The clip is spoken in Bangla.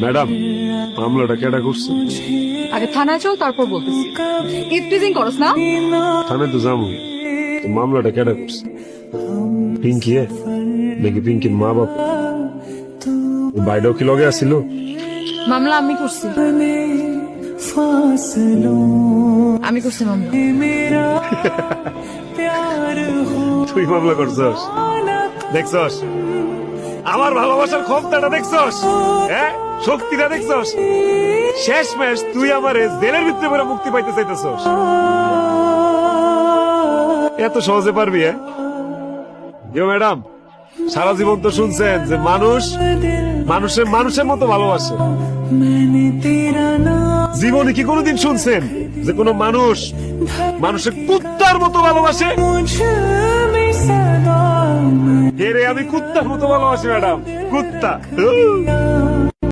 ম্যাডাম, মামলাটা কেডা করছে? আগে থানায় চল, তারপর বলতেছি। ইফটিজিং করস না? থানায় তো যাবো, তো মামলাটা কেডা করছে? পিঙ্কি নাকি পিঙ্কির মা বাবা? বাইরেও কি লগে আসছিল? মামলা আমি করছি। আমি করছি মামলা। তুই মামলা করছস? দেখছস আমার ভালোবাসার ক্ষমতাটা? দেখছস? হ্যাঁ, শক্তিটা দেখছস? শেষ ম্যাচ তুই আমার জেলের ভিতরে করে মুক্তি পাইতে চাইতেছস? এত সহজে পারবি? ম্যাডাম, সারা জীবন তো শুনছেন যে মানুষের মতো ভালোবাসে। জীবনে কি কোনোদিন শুনছেন যে কোনো মানুষের কুত্তার মতো ভালোবাসে? আমি কুত্তার মতো ভালোবাসি ম্যাডাম, কুত্তা।